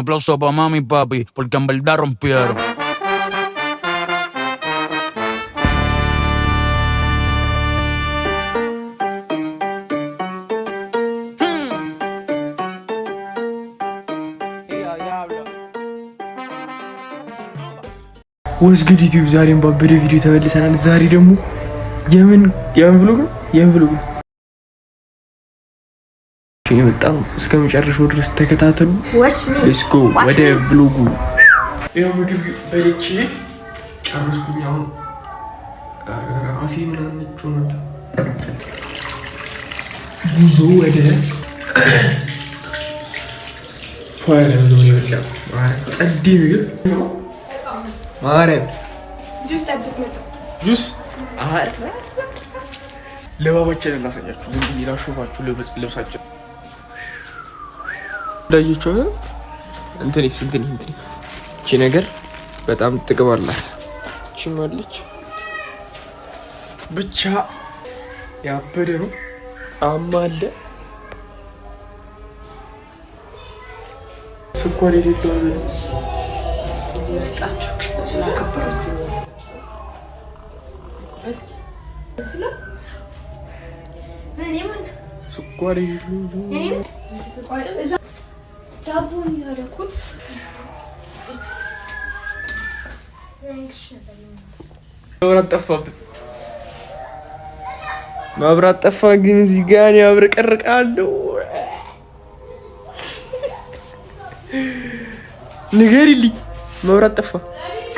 aplauso pa' mami y papi, porque en verdad rompieron. ወስ ጉድ ዩቲዩብ ዛሬም ባበደ ቪዲዮ ተመልሰናል። ዛሬ ደግሞ የምን ቭሎግ ነው በጣም እስከ መጨረሻው ድረስ ተከታተሉ። ሌትስ ጎ ወደ ቭሎጉ። ይሄው ምግብ በልቼ ጨረስኩኝ። አሁን አፌ ምናምን ጮናል። ጉዞ ወደ ፋይር ነው የበላው ጸዴ ምግብ ማረም ጁስ ለባባችን እናሳያችሁ። ዝም ብዬ ላሾፋችሁ ልብሳችን እንዳያችሁ እንትንስ እቺ ነገር በጣም ጥቅም አላት። እቺ ማለች ብቻ ያበደ ነው። አማለ ስኳር የሌለው እዚህ ያስጣችሁ ስላከበራችሁ ስኳር የሌለው ዳቦን ያደረኩት መብራት ጠፋ። ግን እዚህ ጋር ያብረቀርቃለሁ። ንገሪልኝ፣ መብራት ጠፋ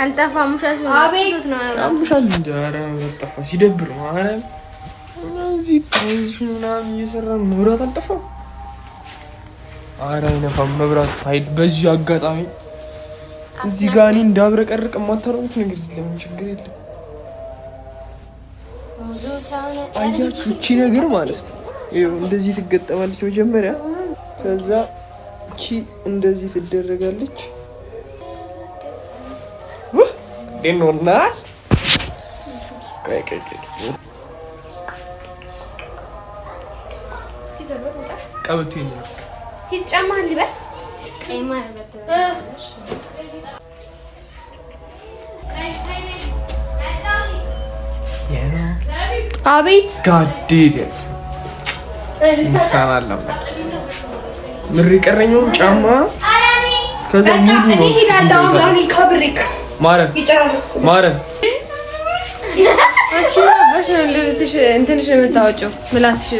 አልጠፋም? አቤት ነው አምሻል እንዴ? ኧረ መብራት ጠፋ። ሲደብር ማለት እዚህ ትራንዚሽን ምናምን እየሰራን መብራት አልጠፋም። ኧረ አይነፋም መብራት ኃይል። በዚህ አጋጣሚ እዚህ ጋር እኔ እንዳብረቀርቅ የማታረጉት ነገር የለም። ችግር የለም። አያችሁ እቺ ነገር ማለት ነው ይኸው እንደዚህ ትገጠማለች መጀመሪያ፣ ከዛ እቺ እንደዚህ ትደረጋለች። ደኖናት ቀበቶ ነው ይጫማል ልበስ አቤት ጋዴት እንሰራለን። ምሪ ቀረኛው ጫማ ከዛ ሙሉ ነው ይላልው ጋር ከብሪክ ማረን አንቺ ባሽ ልብስሽ እንትንሽ የምታወጪው ምላስሽ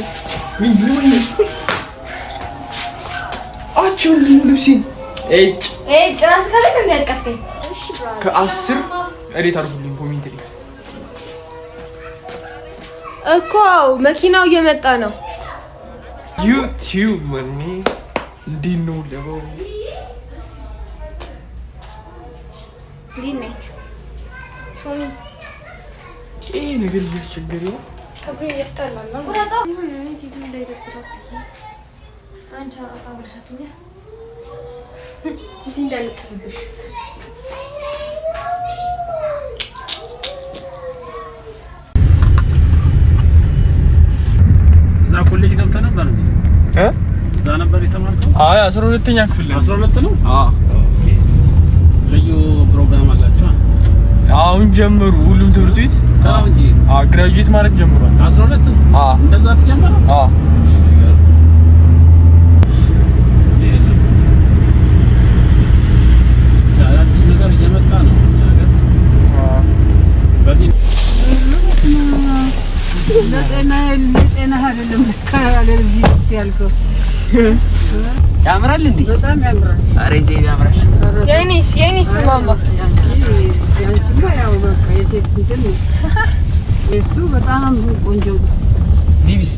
አቹን ልብሲ ጭራስ ከዚህ እንደሚያቀፈኝ ከ10 እሬት አድርጉልኝ ኮሜንት ላይ እኮ መኪናው እየመጣ ነው። ዩቲዩብ ማኒ እንዲህ ነው ለባው ሊኔ ሾሚ ይሄ ነገር እያስቸገረ ነው። አብሬ ያስጣላል ነው ቁራጣ ምን ቲቪ እንዳይደብራት አንቺ አብረሻትኛ እንዴ እንዳልጥብሽ እዛ ኮሌጅ ገብተህ ነበር እንዴ? እዛ ነበር የተማርከው? አይ 12ኛ ክፍል 12 ነው? ልዩ ፕሮግራም አላችሁ? አሁን ጀመሩ ሁሉም ትምህርት ቤት እንጂ ግራጁዌት ማለት ጀምሯል። 12 እንደዛ ተጀመረ? አዲስ ነገር እየመጣ ነው ነገር በዚህ ለጤና አይደለም ለዚህ ሲያልከው ያምራል እንዴ? በጣም ያምራል። አሬ ዜብ ያምራል። የኔስ ማማ ያንቺማ ያው በቃ የሴት እንትን ነው። እሱ በጣም ቆንጆ ነው። ቢቢስ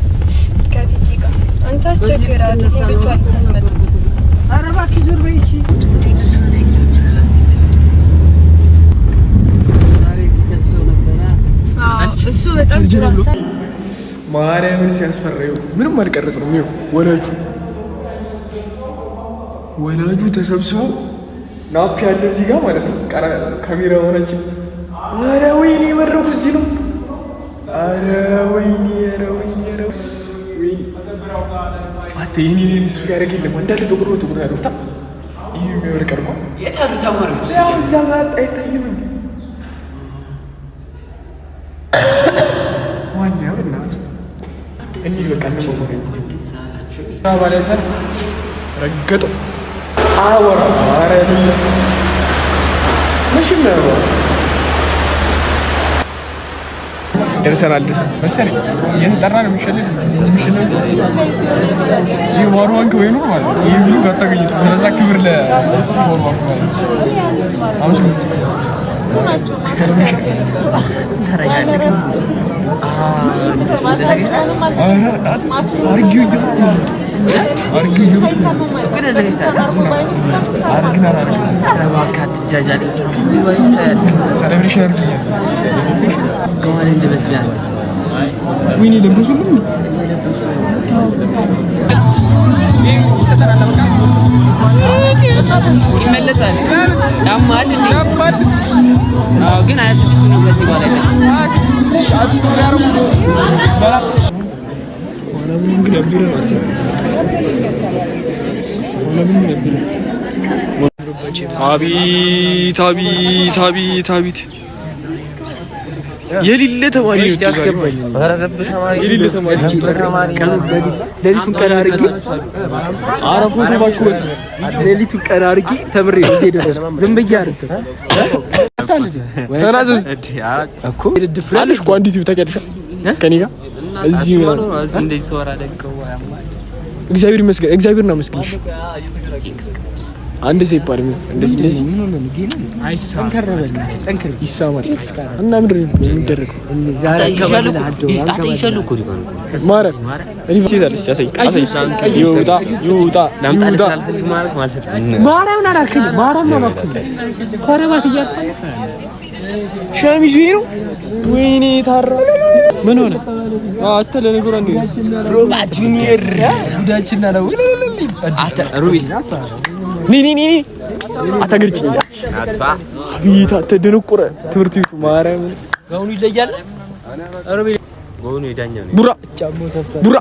ከቲቲ ጋር አንተ አስቸግራት ልጅቷ ልታስመጣት። ኧረ እባክህ ዙር በይ እቺ እሱ በጣም ጅራሳል ማርያምን ሲያስፈራው ምንም አልቀረጽንም። ይኸው ወላጁ ተሰብስቦ ናፕ ያለ እዚህ ጋር ማለት ነው። ካሜራ ሆነችን። ኧረ ወይኔ መረቁ እዚህ ነው። ኧረ ወይኔ አተ የኔ እሱ ያደርግ የለም እንዳለ ጥቁር ያለው ይሄ ይወርቀርቆ የታሉ ተማሪዎች? ያው እዛ ጋር አይታይም። ዋና በእናት እንዴ በቃ ነው ባለሰር ረገጠው አወራ አረ ምንም ነው ደርሰናል መሰለኝ እየተጠራ ነው የሚሸልል ይህ ዋርዋንክ ወይ ነው ማለት ነው። ይህ ሁሉ ጋር ተገኝቶ ስለዛ ክብር ለዋርዋንክ ማለት አመስግኑት። ይመለሳል ያማል ያማል ግን አያስብስ ነው በዚህ በኋላ አቤት አቤት አቤት አቤት የሌለ ተማሪ ያስገባኝ የሌለ ተማሪ ሌሊቱን ቀን አድርጌ አረፎቱ ባሽወት ሌሊቱን ቀን አድርጌ ተምሬ እዚህ ደረስ ዝም ብዬ አይደል ተናዘዝ እኮ ድፍራለሽ ጓንዲቱ ተቀደሻ ከኔ ጋር እዚህ እንደዚህ ሰው አደረገው እግዚአብሔር ይመስገን እግዚአብሔርና መስገንሽ አንድ ሰው ይባል እንደዚህ ምን ሆነ ነው ግን አይሳም ጠንከር ይሳማል እና ምንድን ነው የሚደረገው ዛሬ ከበላ አጥይሻለሁ እኮ ዲባን ማረፍ እኔ ሲዛል ሲያሳይ ይውጣ ላምጣልህ አልፈልግ ማለት ማርያምን አላልከኝ ማርያምን አላልከኝ ኮረባስ እያልኩ ሸሚዙ ነው ወይኔ ታራ ምን ሆነ አተ ለነገሩ አንዴ ሮባ ጁኒየር ጉዳችን ነው አተ ሩቢል ኒ አታገርጭ አታ ቢታ ተደነቆረ ትምህርት ቤቱ ማርያም ጋውኑ ይለያል ሩቢል ጋውኑ ይዳኛው ነው ቡራ ጫሞ ሰፍታ ቡራ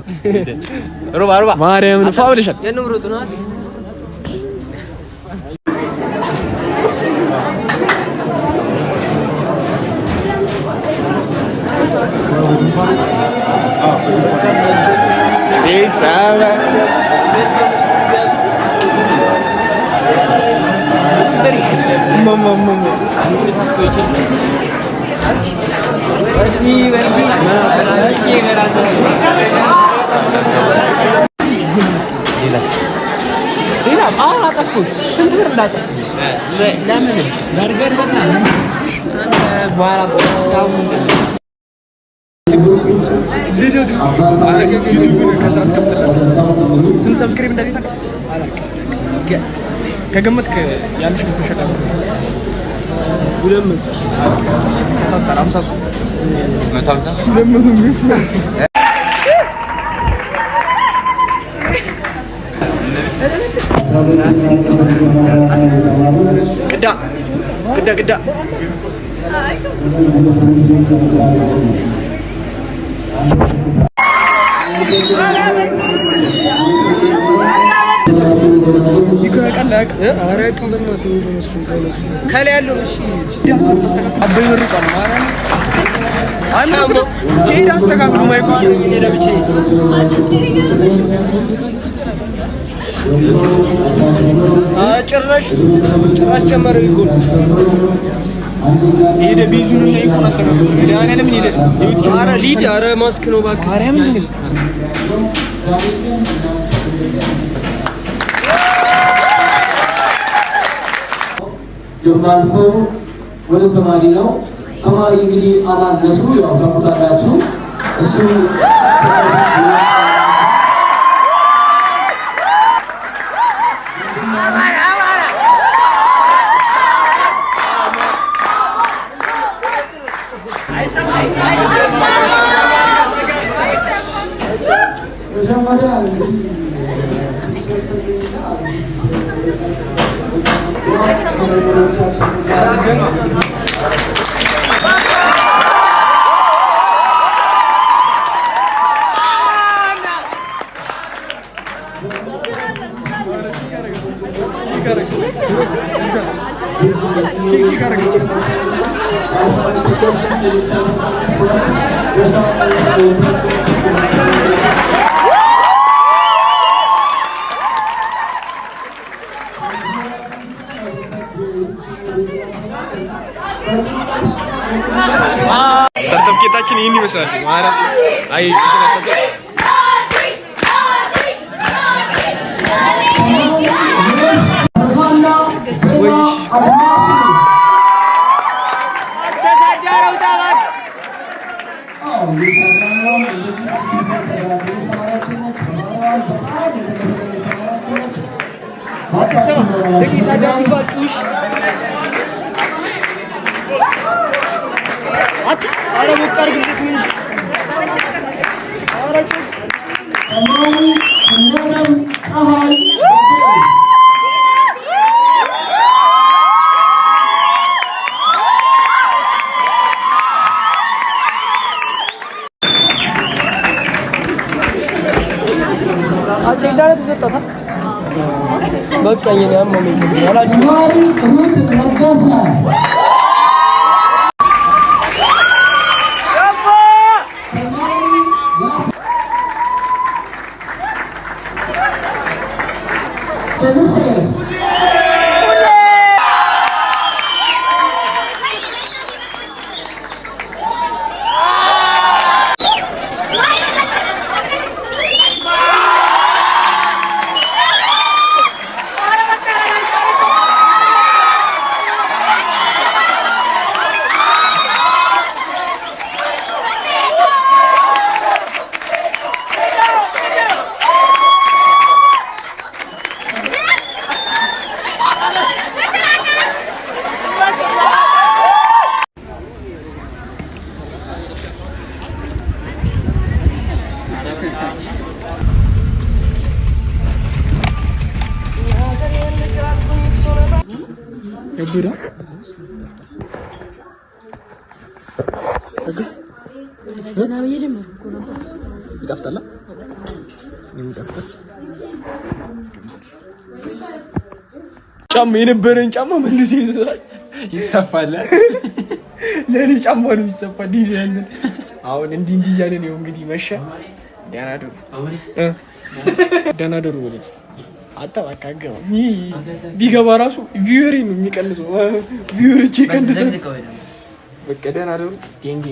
ሮባ ማርያም ፋብለሻል የነምሮቱ ነው ስንት ሰብስክራይብ እንዳደረገ ከገመትክ ያንሽ ተሸቀቀ 253 ቅዳ ይከቀላቅ አረቅ በእናት ነው እሱ ከላይ ያለው እሺ አበይ ወርቋል ማራን አናም ይሄ አስተካክሉ ማይባል ይሄ ብቻ ጭራሽ ጨመረ ይጎል ይሄ ቢዙን ነው ይቆና አስተካክሉ ያኔ ለምን ይሄ አረ ሊድ አረ ማስክ ነው ባክስ አረ ምን የማልፈው ወደ ተማሪ ነው። ተማሪ እንግዲህ አማነሱ ያው ታውቁታላችሁ። እሱ ሰርተፍኬታችን ይሄን ይመስላል ማለት አይ ጫማ የነበረን ጫማ መልስ ይሰፋል። ለኔ ጫማ ነው ይሰፋል ይላል። አሁን እንዲህ እያለ ነው እንግዲህ መሸ። ደህና ደሩ ወለች አጣባካገው ቢገባ ራሱ ቪውሪ ነው የሚቀንሰው። ቪውሪ ቼክ እንደሰ በቃ ደህና ደሩ ጌንጌ